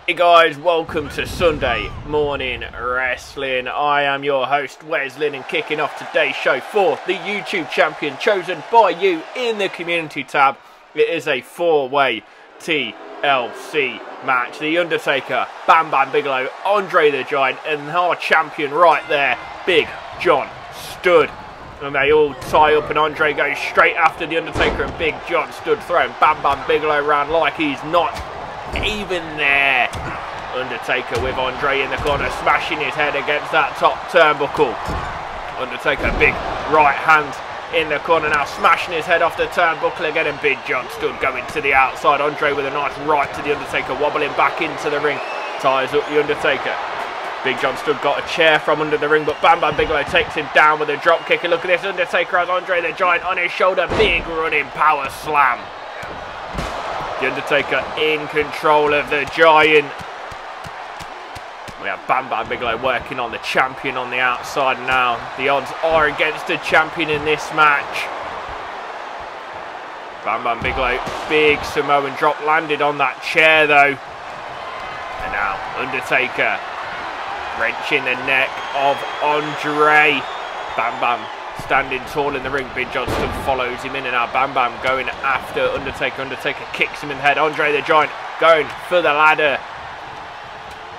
Hey guys, welcome to Sunday Morning Wrestling. I am your host Wesley and kicking off today's show for the YouTube champion chosen by you in the community tab. It is a 4-way TLC match. The Undertaker, Bam Bam Bigelow, Andre the Giant and our champion right there, Big John Studd. And they all tie up and Andre goes straight after the Undertaker and Big John Studd throwing Bam Bam Bigelow around like he's not even there. Undertaker with Andre in the corner, smashing his head against that top turnbuckle. Undertaker, big right hand in the corner now, smashing his head off the turnbuckle again, and Big John Studd going to the outside. Andre with a nice right to the Undertaker, wobbling back into the ring, ties up the Undertaker. Big John Studd got a chair from under the ring, but Bam Bam Bigelow takes him down with a drop kick. And look at this, Undertaker has Andre the Giant on his shoulder, big running power slam. The Undertaker in control of the Giant. We have Bam Bam Bigelow working on the champion on the outside now. The odds are against the champion in this match. Bam Bam Bigelow, big Samoan drop, landed on that chair though. And now Undertaker wrenching the neck of Andre. Bam Bam standing tall in the ring. Big John Studd follows him in, and now Bam Bam going after Undertaker. Undertaker kicks him in the head. Andre the Giant going for the ladder.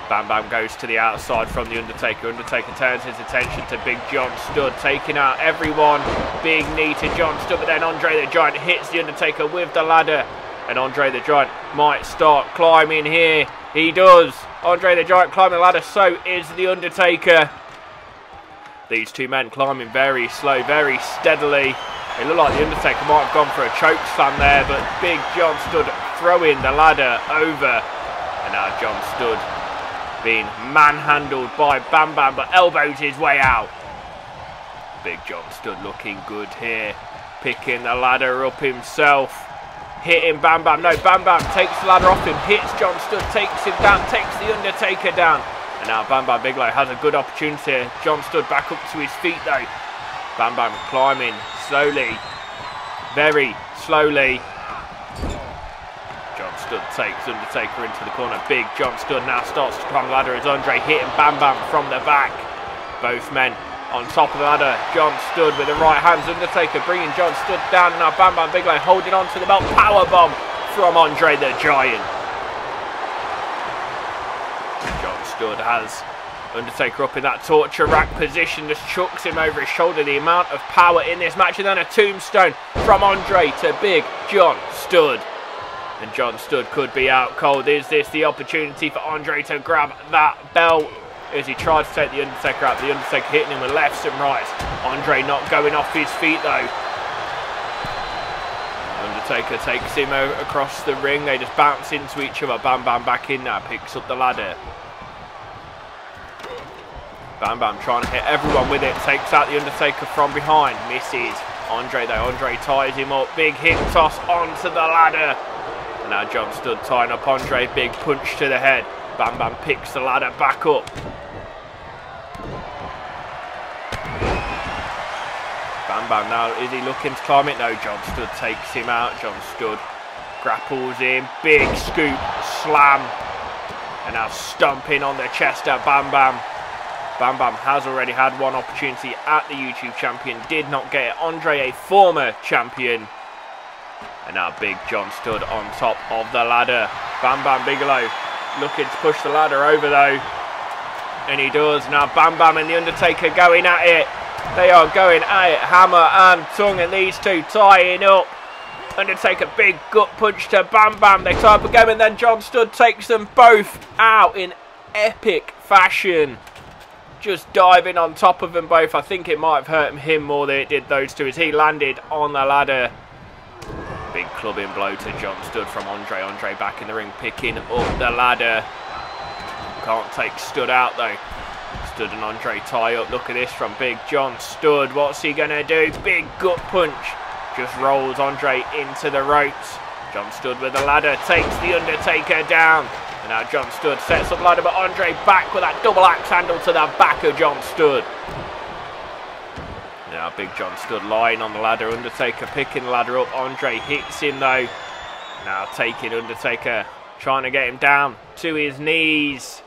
Bam Bam goes to the outside from the Undertaker. Undertaker turns his attention to Big John Studd, taking out everyone. Big knee to John Studd, but then Andre the Giant hits the Undertaker with the ladder. And Andre the Giant might start climbing here. He does. Andre the Giant climbing the ladder, so is the Undertaker. These two men climbing very slow, very steadily. It looked like the Undertaker might have gone for a choke slam there, but Big John Studd throwing the ladder over. And now John Studd being manhandled by Bam Bam, but elbows his way out. Big John Studd looking good here, picking the ladder up himself, hitting Bam Bam. No, Bam Bam takes the ladder off him, hits John Studd, takes him down, takes the Undertaker down. And now Bam Bam Bigelow has a good opportunity here. John Studd back up to his feet though. Bam Bam climbing slowly, very slowly. John Studd takes Undertaker into the corner. Big John Studd now starts to climb the ladder as Andre hitting Bam Bam from the back. Both men on top of the ladder. John Studd with the right hands. Undertaker bringing John Studd down. Now Bam Bam Bigelow holding on to the belt. Powerbomb from Andre the Giant. John Studd has Undertaker up in that torture rack position, just chucks him over his shoulder. The amount of power in this match, and then a tombstone from Andre to Big John Studd. And John Studd could be out cold. Is this the opportunity for Andre to grab that belt? As he tries to take the Undertaker out, the Undertaker hitting him with lefts and rights. Andre not going off his feet though. Undertaker takes him across the ring. They just bounce into each other. Bam Bam back in now, picks up the ladder. Bam Bam trying to hit everyone with it. Takes out the Undertaker from behind. Misses. Andre though. Andre ties him up. Big hip toss onto the ladder. And now John Studd tying up Andre. Big punch to the head. Bam Bam picks the ladder back up. Bam Bam now, is he looking to climb it? No, John Studd takes him out. John Studd grapples in. Big scoop, slam. And now stomping on the chest of Bam Bam. Bam Bam has already had one opportunity at the YouTube champion. Did not get it. Andre, a former champion. And now Big John Studd on top of the ladder. Bam Bam Bigelow looking to push the ladder over though. And he does. Now Bam Bam and the Undertaker going at it. They are going at it, hammer and tongue, and these two tying up. Undertaker, big gut punch to Bam Bam. They tie up again, and then John Studd takes them both out in epic fashion. Just diving on top of them both. I think it might have hurt him more than it did those two as he landed on the ladder. Big clubbing blow to John Studd from Andre. Andre back in the ring, picking up the ladder. Can't take Studd out though. Studd and Andre tie up. Look at this from Big John Studd. What's he going to do? Big gut punch. Just rolls Andre into the ropes. John Studd with the ladder takes the Undertaker down. And now John Studd sets up ladder, but Andre back with that double axe handle to the back of John Studd. Now Big John Studd lying on the ladder. Undertaker picking the ladder up. Andre hits him though. Now taking Undertaker trying to get him down to his knees.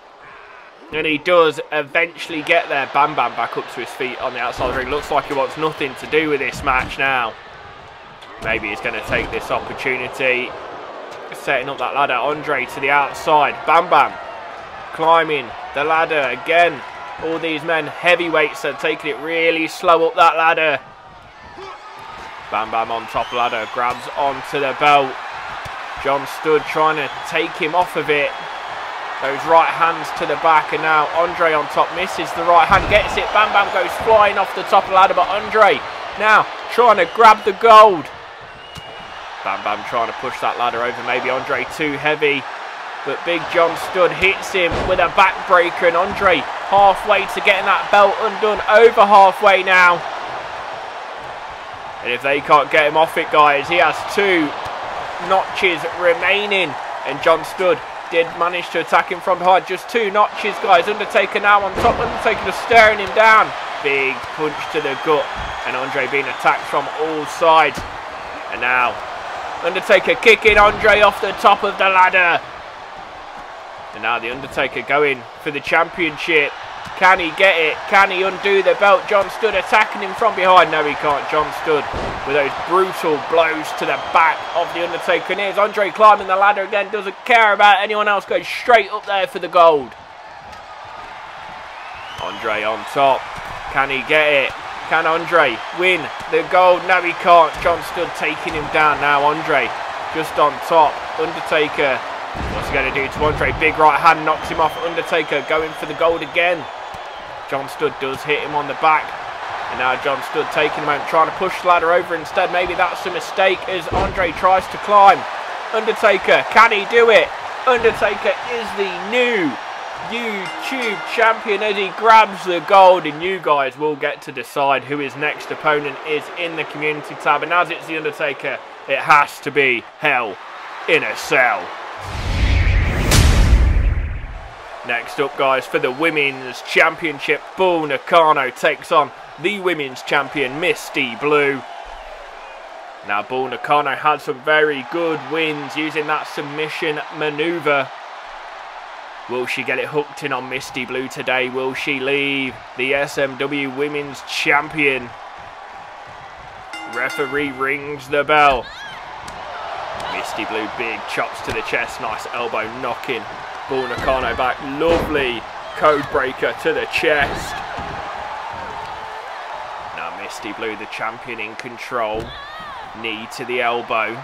And he does eventually get there. Bam Bam back up to his feet on the outside of the ring. Looks like he wants nothing to do with this match now. Maybe he's going to take this opportunity. Setting up that ladder. Andre to the outside. Bam Bam climbing the ladder again. All these men, heavyweights, are taking it really slow up that ladder. Bam Bam on top of the ladder. Grabs onto the belt. John Studd trying to take him off of it. Those right hands to the back, and now Andre on top misses the right hand, gets it. Bam Bam goes flying off the top of the ladder, but Andre now trying to grab the gold. Bam Bam trying to push that ladder over. Maybe Andre too heavy, but Big John Studd hits him with a backbreaker, and Andre halfway to getting that belt undone. Over halfway now. And if they can't get him off it, guys, he has 2 notches remaining, and John Studd did manage to attack him from behind. Just 2 notches, guys. Undertaker now on top. Undertaker just staring him down. Big punch to the gut, and Andre being attacked from all sides. And now Undertaker kicking Andre off the top of the ladder. And now the Undertaker going for the championship. Can he get it? Can he undo the belt? John Studd attacking him from behind. No, he can't. John Studd with those brutal blows to the back of the Undertaker. And here's Andre climbing the ladder again. Doesn't care about anyone else. Goes straight up there for the gold. Andre on top. Can he get it? Can Andre win the gold? No, he can't. John Studd taking him down now. Andre just on top. Undertaker, what's he going to do to Andre? Big right hand knocks him off. Undertaker going for the gold again. John Studd does hit him on the back. And now John Studd taking him out, trying to push the ladder over instead. Maybe that's a mistake as Andre tries to climb. Undertaker, can he do it? Undertaker is the new YouTube champion as he grabs the gold. And you guys will get to decide who his next opponent is in the community tab. And as it's the Undertaker, it has to be Hell in a Cell. Next up, guys, for the Women's Championship, Bull Nakano takes on the Women's Champion, Misty Blue. Now, Bull Nakano had some very good wins using that submission maneuver. Will she get it hooked in on Misty Blue today? Will she leave the SMW Women's Champion? Referee rings the bell. Misty Blue, big chops to the chest, nice elbow knocking Bull Nakano back. Lovely code breaker to the chest. Now Misty Blue, the champion, in control. Knee to the elbow.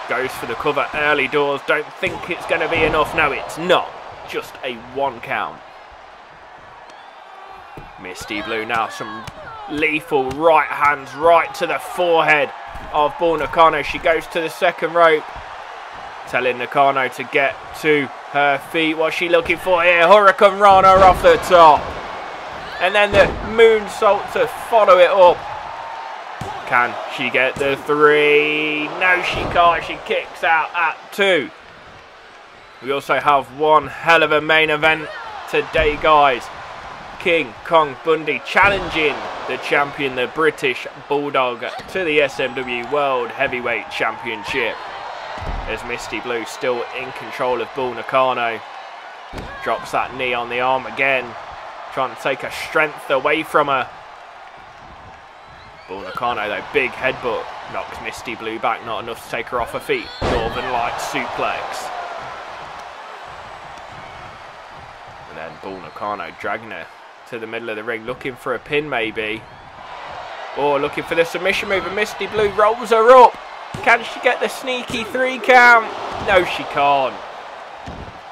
Goes for the cover early doors. Don't think it's going to be enough. No, it's not. Just a 1 count. Misty Blue now some lethal right hands right to the forehead of Bull Nakano. She goes to the second rope, telling Nakano to get to her feet. What's she looking for here? Hurricane Rana off the top. And then the moonsault to follow it up. Can she get the 3? No, she can't. She kicks out at 2. We also have one hell of a main event today, guys. King Kong Bundy challenging the champion, the British Bulldog, to the SMW World Heavyweight Championship. As Misty Blue still in control of Bull Nakano. Drops that knee on the arm again, trying to take her strength away from her. Bull Nakano, though, big headbutt, knocks Misty Blue back, not enough to take her off her feet. Northern Light suplex. And then Bull Nakano dragging her to the middle of the ring, looking for a pin maybe. Or looking for the submission move, and Misty Blue rolls her up. Can she get the sneaky 3 count? No, she can't.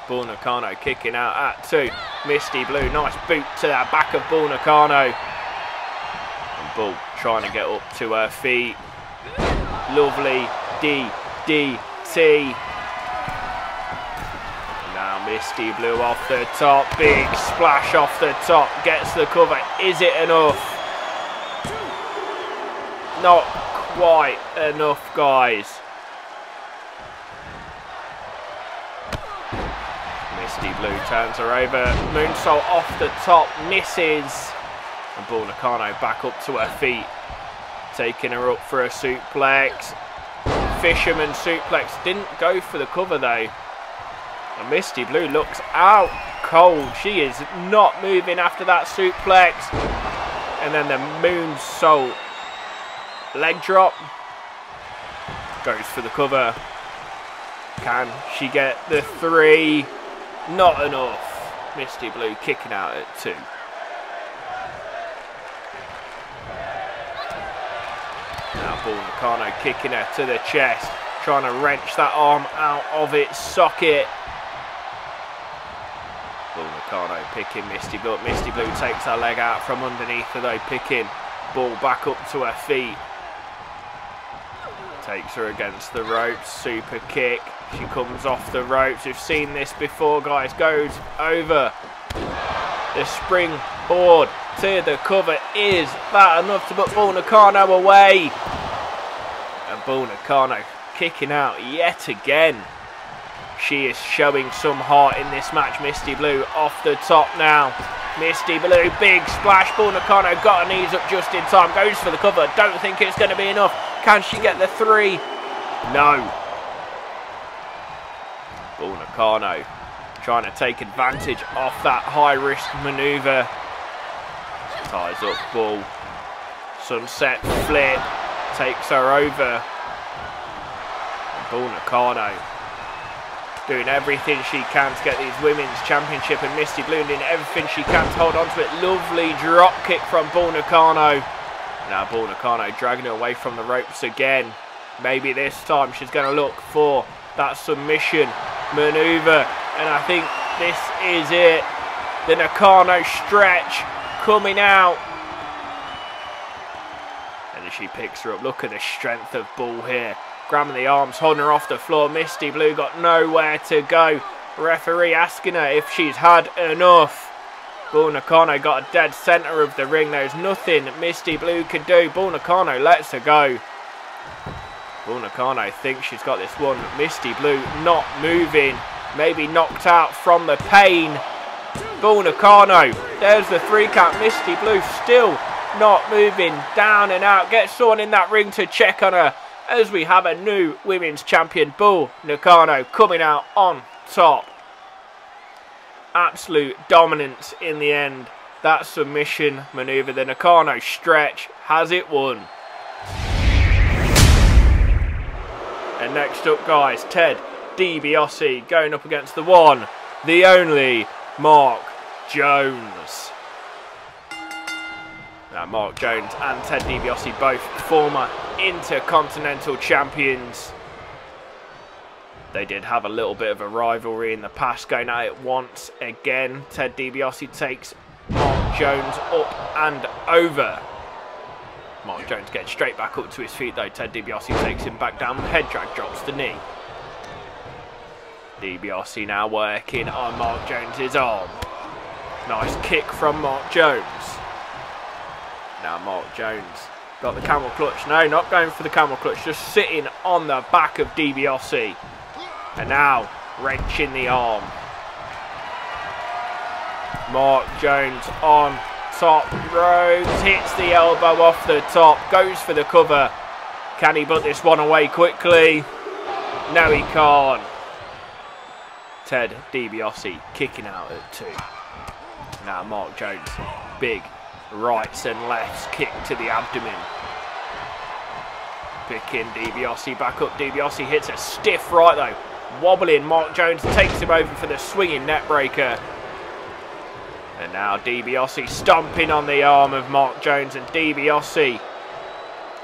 Bull Nakano kicking out at 2. Misty Blue, nice boot to the back of Bull Nakano. And Bull trying to get up to her feet. Lovely DDT. Now Misty Blue off the top. Big splash off the top. Gets the cover. Is it enough? Not quite enough, guys. Misty Blue turns her over. Moonsault off the top. Misses. And Bull Nakano back up to her feet. Taking her up for a suplex. Fisherman suplex. Didn't go for the cover though. And Misty Blue looks out cold. She is not moving after that suplex. And then the moonsault. Leg drop. Goes for the cover. Can she get the 3? Not enough. Misty Blue kicking out at 2. Now Bull Nakano kicking her to the chest. Trying to wrench that arm out of its socket. Bull Nakano picking Misty Blue. Misty Blue takes her leg out from underneath her though, picking Bull back up to her feet. Takes her against the ropes, super kick. She comes off the ropes. We've seen this before, guys. Goes over the springboard to the cover. Is that enough to put Bull Nakano away? And Bull Nakano kicking out yet again. She is showing some heart in this match. Misty Blue off the top now. Misty Blue, big splash. Bull Nakano got her knees up just in time. Goes for the cover. Don't think it's going to be enough. Can she get the 3? No. Bull Nakano trying to take advantage off that high-risk manoeuvre. Ties up Bull. Sunset flip. Takes her over. And Bull Nakano doing everything she can to get these women's championship, and Misty Blue doing everything she can to hold on to it. Lovely drop kick from Bull Nakano. Now Bull Nakano dragging her away from the ropes again. Maybe this time she's going to look for that submission maneuver, and I think this is it. The Nakano stretch coming out, and as she picks her up, look at the strength of Bull here. Grabbing the arms, holding her off the floor. Misty Blue got nowhere to go. Referee asking her if she's had enough. Bull Nakano got a dead centre of the ring. There's nothing Misty Blue can do. Bull Nakano lets her go. Bull Nakano thinks she's got this one. Misty Blue not moving. Maybe knocked out from the pain. Bull Nakano. There's the 3 count. Misty Blue still not moving. Down and out. Gets someone in that ring to check on her. As we have a new women's champion, Bull Nakano, coming out on top. Absolute dominance in the end. That submission maneuver, the Nakano stretch, has it won. And next up, guys, Ted DiBiase going up against the one, the only Mark Jones. Now, Mark Jones and Ted DiBiase, both former Intercontinental Champions. They did have a little bit of a rivalry in the past, going at it once again. Ted DiBiase takes Mark Jones up and over. Mark Jones gets straight back up to his feet though. Ted DiBiase takes him back down. Head drag, drops the knee. DiBiase now working on Mark Jones's arm. Nice kick from Mark Jones. Now Mark Jones got the camel clutch. No, not going for the camel clutch. Just sitting on the back of DiBiase. And now wrenching the arm. Mark Jones on top. Rose hits the elbow off the top. Goes for the cover. Can he put this one away quickly? No, he can't. Ted DiBiase kicking out at 2. Now Mark Jones. Big rights and lefts kick to the abdomen. Picking DiBiase back up. DiBiase hits a stiff right though. Wobbling, Mark Jones takes him over for the swinging net breaker. And now DiBiase stomping on the arm of Mark Jones, and DiBiase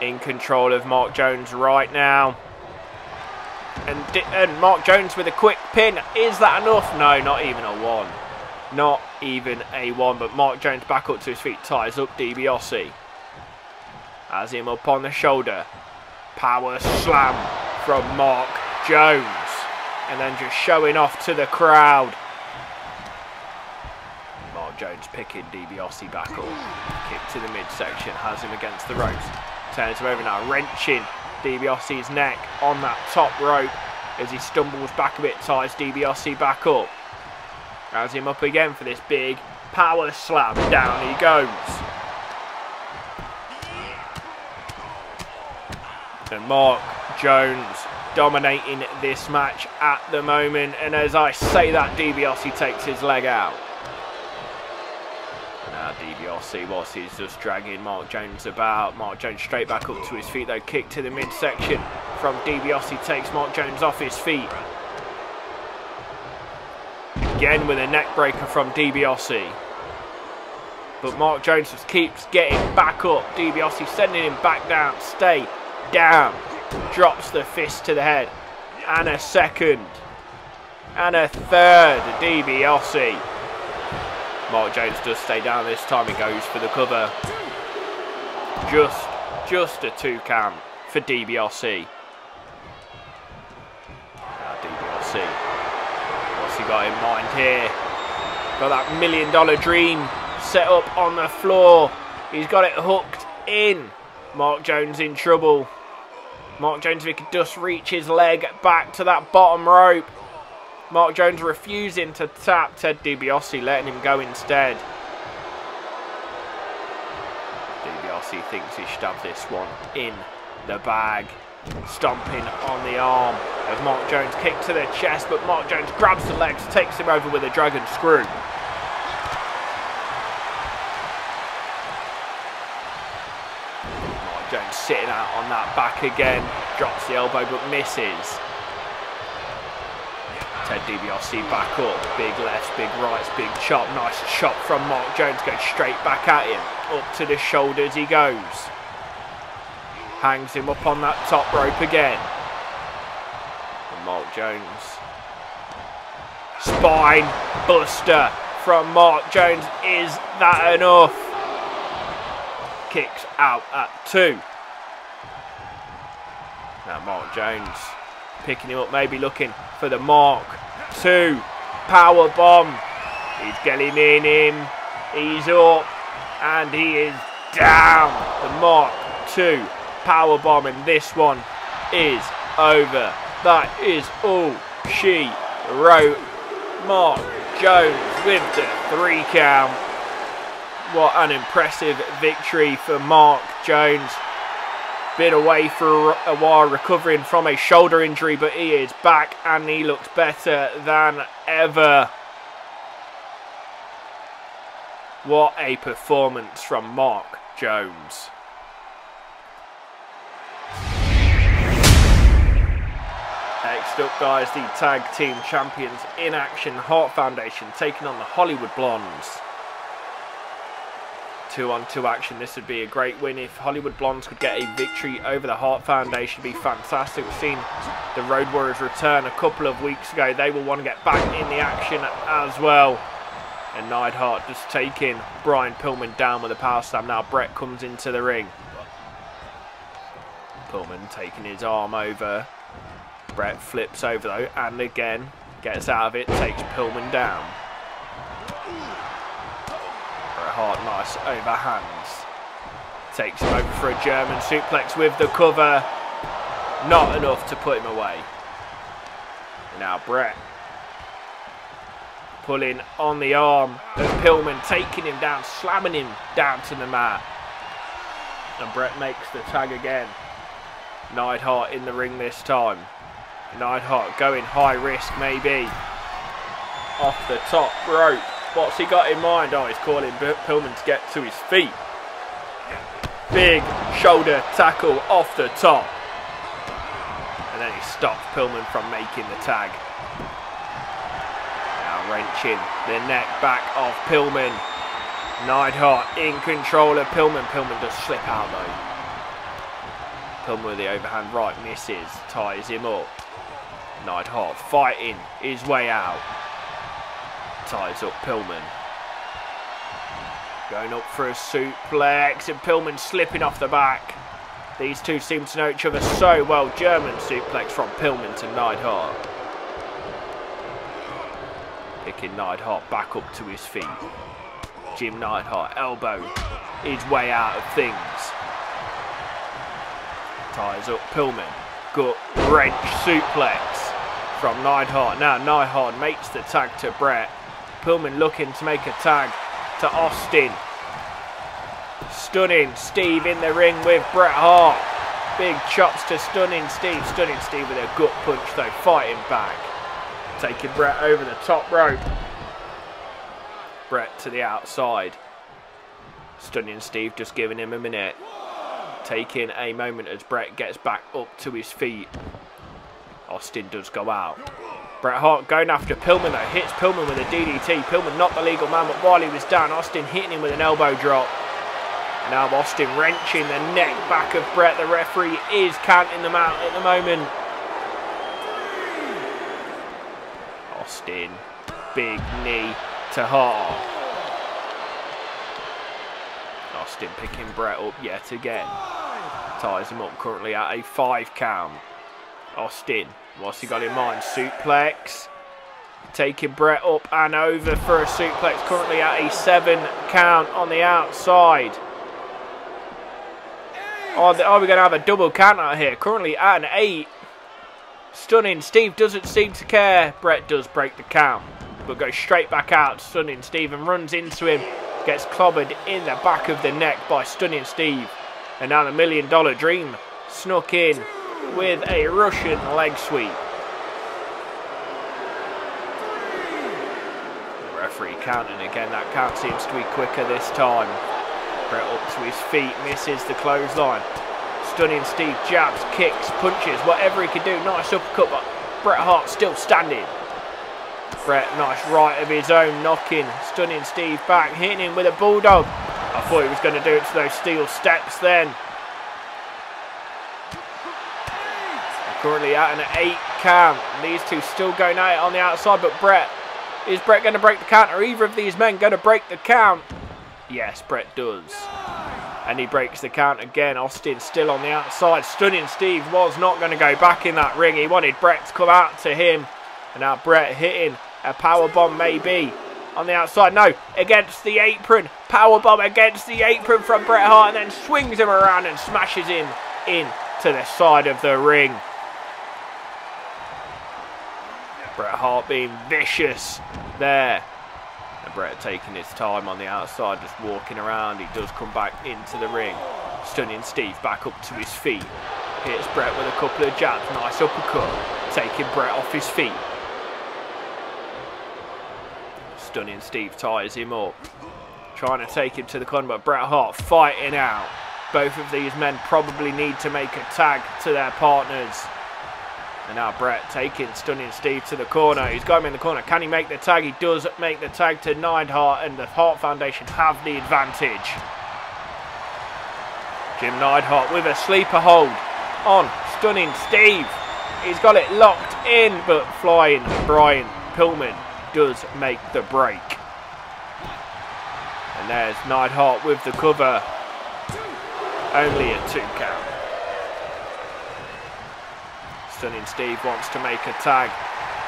in control of Mark Jones right now. And Mark Jones with a quick pin. Is that enough? No, not even a 1. Not even a 1, but Mark Jones back up to his feet, ties up DiBiase. Has him up on the shoulder. Power slam from Mark Jones. And then just showing off to the crowd. Mark Jones picking DiBiase back up. Kick to the midsection, has him against the ropes. Turns him over now, wrenching DiBiase's neck on that top rope. As he stumbles back a bit, ties DiBiase back up. Has him up again for this big power slam. Down he goes. And Mark Jones dominating this match at the moment. And as I say that, DiBiase takes his leg out. Now DiBiase, whilst he's just dragging Mark Jones about. Mark Jones straight back up to his feet though. Kick to the midsection from DiBiase takes Mark Jones off his feet. Again with a neck breaker from DiBiase. But Mark Jones just keeps getting back up. DiBiase sending him back down. Stay down. Drops the fist to the head. And a second. And a third. DiBiase. Mark Jones does stay down this time. He goes for the cover. Just a 2 count for DiBiase. Now DiBiase. What's he got in mind here? Got that $1 million dream set up on the floor. He's got it hooked in. Mark Jones in trouble. Mark Jones, if he could just reach his leg back to that bottom rope. Mark Jones refusing to tap Ted DiBiase, letting him go instead. DiBiase thinks he should have this one in the bag. Stomping on the arm as Mark Jones kicked to the chest, but Mark Jones grabs the legs, takes him over with a dragon screw. Mark Jones sitting out on that back again, drops the elbow but misses. Ted DiBiase back up, big lefts, big rights, big chop, nice chop from Mark Jones, goes straight back at him, up to the shoulders he goes. Hangs him up on that top rope again. And Mark Jones. Spine buster from Mark Jones, is that enough? Kicks out at 2. Now Mark Jones picking him up, maybe looking for the Mark 2 power bomb. He's getting in him. He's up and he is down. The Mark 2 power bomb, and this one is over. That is all she wrote. Mark Jones with the 3 count. What an impressive victory for Mark Jones. Been away for a while recovering from a shoulder injury, but he is back and he looks better than ever. What a performance from Mark Jones. Next up, guys, the tag team champions in action. Hart Foundation taking on the Hollywood Blondes. 2-on-2 action. This would be a great win if Hollywood Blondes could get a victory over the Hart Foundation. It'd be fantastic. We've seen the Road Warriors return a couple of weeks ago. They will want to get back in the action as well. And Neidhart just taking Brian Pillman down with a power slam. Now Brett comes into the ring. Pillman taking his arm over. Brett flips over though, and again gets out of it, takes Pillman down. Bret Hart, nice overhands. Takes him over for a German suplex with the cover. Not enough to put him away. Now Brett pulling on the arm of Pillman, taking him down, slamming him down to the mat. And Brett makes the tag again. Neidhart in the ring this time. Neidhart going high risk maybe. Off the top rope. What's he got in mind? Oh, he's calling Pillman to get to his feet. Big shoulder tackle off the top. And then he stops Pillman from making the tag. Now wrenching the neck back of Pillman. Neidhart in control of Pillman. Pillman does slip out though. Pillman with the overhand right misses. Ties him up. Neidhart fighting his way out. Ties up Pillman. Going up for a suplex and Pillman slipping off the back. These two seem to know each other so well. German suplex from Pillman to Neidhart. Picking Neidhart back up to his feet. Jim Neidhart elbow his way out of things. Ties up Pillman. Gut wrench suplex from Neidhart. Now Neidhart makes the tag to Brett. Pillman looking to make a tag to Austin. Stunning Steve in the ring with Bret Hart. Big chops to Stunning Steve. Stunning Steve with a gut punch though, fighting back. Taking Brett over the top rope. Brett to the outside. Stunning Steve just giving him a minute. Taking a moment as Brett gets back up to his feet. Austin does go out. Bret Hart going after Pillman though. Hits Pillman with a DDT. Pillman not the legal man, but while he was down, Austin hitting him with an elbow drop. Now Austin wrenching the neck back of Brett. The referee is counting them out at the moment. Austin, big knee to Hart. Austin picking Brett up yet again. Ties him up currently at a 5 count. Austin, what's he got in mind? Suplex. Taking Brett up and over for a suplex. Currently at a 7 count on the outside. Are we going to have a double count out here? Currently at an 8. Stunning Steve doesn't seem to care. Brett does break the count, but goes straight back out. Stunning Steve and runs into him. Gets clobbered in the back of the neck by Stunning Steve. And now the $1 Million Dream snuck in with a Russian leg sweep. The referee counting again. That count seems to be quicker this time. Brett up to his feet, misses the clothesline. Stunning Steve jabs, kicks, punches, whatever he can do. Nice uppercut, but Bret Hart still standing. Brett, nice right of his own, knocking Stunning Steve back, hitting him with a Bulldog. I thought he was going to do it to those steel steps then. Currently at an 8 count. These two still going at it on the outside, but is Brett going to break the count? Are either of these men going to break the count? Yes, Brett does. And he breaks the count again. Austin still on the outside. Stunning Steve was not going to go back in that ring. He wanted Brett to come out to him. And now Brett hitting a powerbomb maybe on the outside. No, against the apron. Powerbomb against the apron from Bret Hart, and then swings him around and smashes him into the side of the ring. Bret Hart being vicious there. And Brett taking his time on the outside, just walking around. He does come back into the ring. Stunning Steve back up to his feet. Hits Brett with a couple of jabs. Nice uppercut. Taking Brett off his feet. Stunning Steve ties him up. Trying to take him to the corner, but Bret Hart fighting out. Both of these men probably need to make a tag to their partners. And now Brett taking Stunning Steve to the corner. He's got him in the corner. Can he make the tag? He does make the tag to Neidhart, and the Hart Foundation have the advantage. Jim Neidhart with a sleeper hold on Stunning Steve. He's got it locked in, but flying Brian Pillman does make the break. And there's Neidhart with the cover. Only a 2 count. Stunning Steve wants to make a tag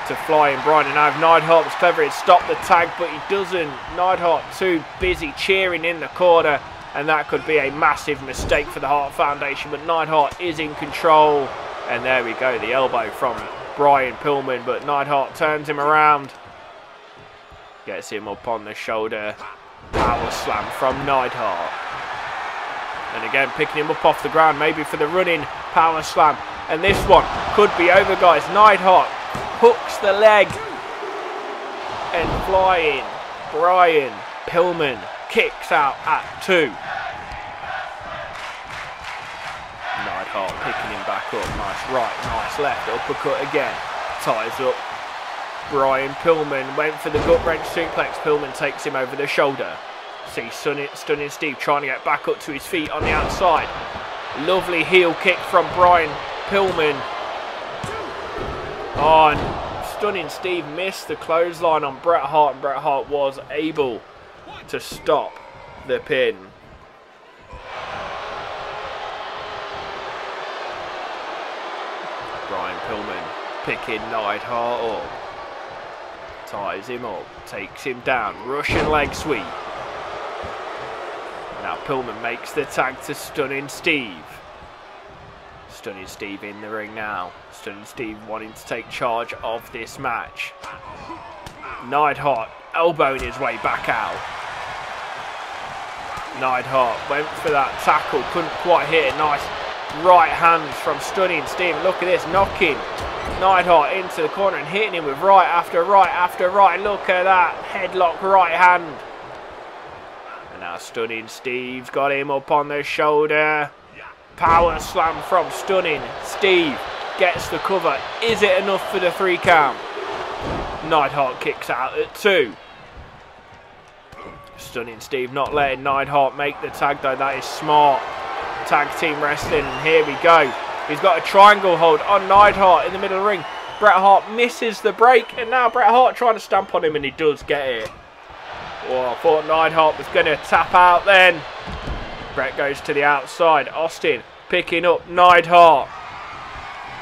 to Flying Brian, and now if Neidhart was clever, he'd stop the tag, but he doesn't. Neidhart too busy cheering in the corner, and that could be a massive mistake for the Hart Foundation, but Neidhart is in control. And there we go, the elbow from Brian Pillman, but Neidhart turns him around. Gets him up on the shoulder. Power slam from Neidhart. And again, picking him up off the ground, maybe for the running power slam. And this one could be over, guys. Neidhart hooks the leg. And Flying Brian Pillman kicks out at 2. Neidhart picking him back up. Nice right, nice left. Uppercut again. Ties up Brian Pillman. Went for the gut wrench suplex. Pillman takes him over the shoulder. See Stunning Steve trying to get back up to his feet on the outside. Lovely heel kick from Brian Pillman. Oh, and Stunning Steve missed the clothesline on Bret Hart, and Bret Hart was able to stop the pin. Brian Pillman picking Neidhart up. Ties him up, takes him down. Russian leg sweep. Now Pillman makes the tag to Stunning Steve. Stunning Steve in the ring now. Stunning Steve wanting to take charge of this match. Neidhart elbowing his way back out. Neidhart went for that tackle, couldn't quite hit it. Nice right hands from Stunning Steve. Look at this, knocking Neidhart into the corner and hitting him with right after right after right. Look at that, headlock right hand. And now Stunning Steve's got him up on the shoulder. Power slam from Stunning Steve. Gets the cover. Is it enough for the 3 count? Neidhart kicks out at 2. Stunning Steve not letting Neidhart make the tag though. That is smart tag team wrestling. And here we go. He's got a triangle hold on Neidhart in the middle of the ring. Bret Hart misses the break, and now Bret Hart trying to stamp on him, and he does get it. Oh, I thought Neidhart was going to tap out then. Bret goes to the outside. Austin picking up Neidhart.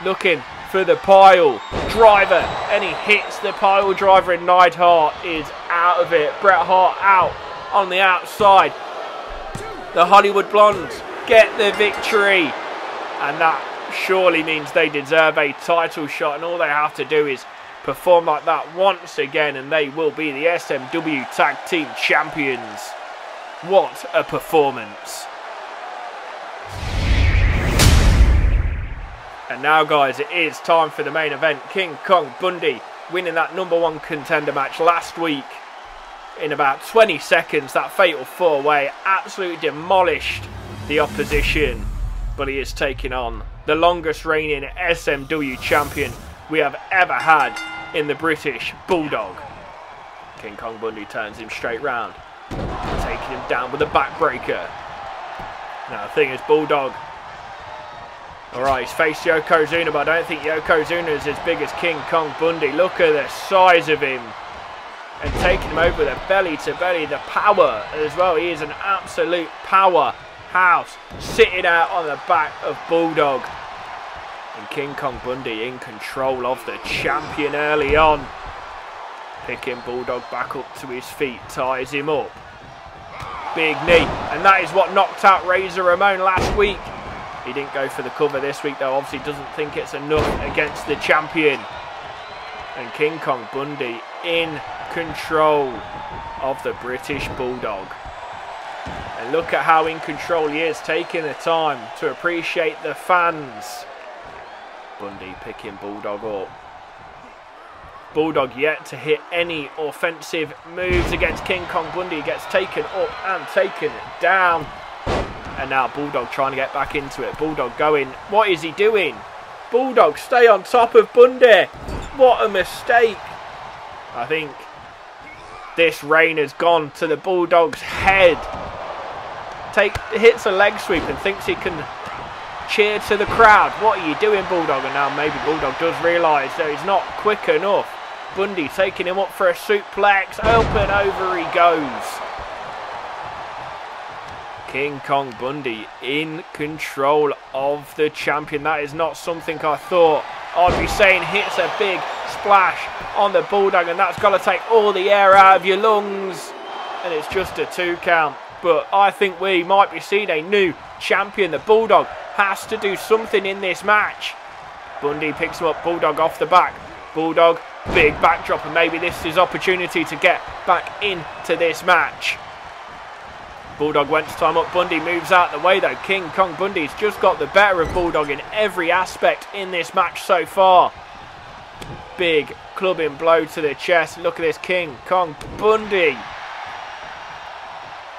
Looking for the pile driver, and he hits the pile driver, and Neidhart is out of it. Bret Hart out on the outside. The Hollywood Blondes get the victory, and that surely means they deserve a title shot, and all they have to do is perform like that once again and they will be the SMW Tag Team Champions. What a performance. And now guys, it is time for the main event. King Kong Bundy winning that #1 contender match last week in about 20 seconds. That fatal 4-way absolutely demolished the opposition. But he is taking on the longest reigning SMW champion we have ever had in the British Bulldog. King Kong Bundy turns him straight round, taking him down with a backbreaker. Now the thing is, Bulldog, alright, he's faced Yokozuna, but I don't think Yokozuna is as big as King Kong Bundy. Look at the size of him. And taking him over the belly to belly, the power as well. He is an absolute powerhouse, sitting out on the back of Bulldog. And King Kong Bundy in control of the champion early on. Picking Bulldog back up to his feet, ties him up. Big knee, and that is what knocked out Razor Ramon last week. He didn't go for the cover this week though, obviously doesn't think it's enough against the champion. And King Kong Bundy in control of the British Bulldog. And look at how in control he is, taking the time to appreciate the fans. Bundy picking Bulldog up. Bulldog yet to hit any offensive moves against King Kong Bundy. He gets taken up and taken down. And now Bulldog trying to get back into it. Bulldog going, what is he doing? Bulldog stay on top of Bundy. What a mistake. I think this reign has gone to the Bulldog's head. Hits a leg sweep and thinks he can cheer to the crowd. What are you doing, Bulldog? And now maybe Bulldog does realise that he's not quick enough. Bundy taking him up for a suplex. Up and over he goes. King Kong Bundy in control of the champion. That is not something I thought I'd be saying. Hits a big splash on the Bulldog, and that's got to take all the air out of your lungs. And it's just a 2 count. But I think we might be seeing a new champion. The Bulldog has to do something in this match. Bundy picks him up, Bulldog off the back. Bulldog, big backdrop, and maybe this is his opportunity to get back into this match. Bulldog went to time up, Bundy moves out the way though. King Kong Bundy's just got the better of Bulldog in every aspect in this match so far. Big clubbing blow to the chest. Look at this, King Kong Bundy.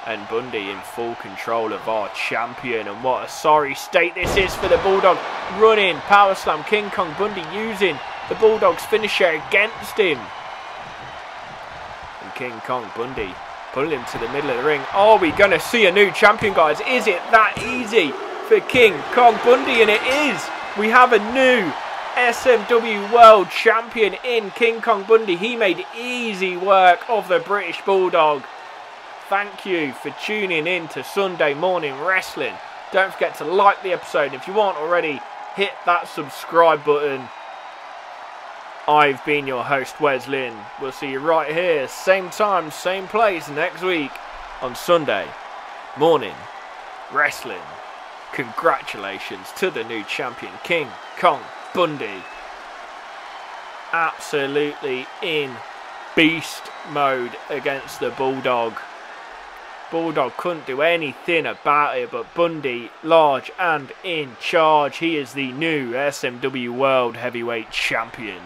And Bundy in full control of our champion. And what a sorry state this is for the Bulldog. Running power slam. King Kong Bundy using the Bulldog's finisher against him. And King Kong Bundy pulling him to the middle of the ring. Are we going to see a new champion, guys? Is it that easy for King Kong Bundy? And it is. We have a new SMW World Champion in King Kong Bundy. He made easy work of the British Bulldog. Thank you for tuning in to Sunday Morning Wrestling. Don't forget to like the episode. If you aren't already, hit that subscribe button. I've been your host, Wes Lynn. We'll see you right here, same time, same place next week on Sunday Morning Wrestling. Congratulations to the new champion, King Kong Bundy. Absolutely in beast mode against the Bulldog. Bulldog couldn't do anything about it, but Bundy, large and in charge. He is the new SMW World Heavyweight Champion.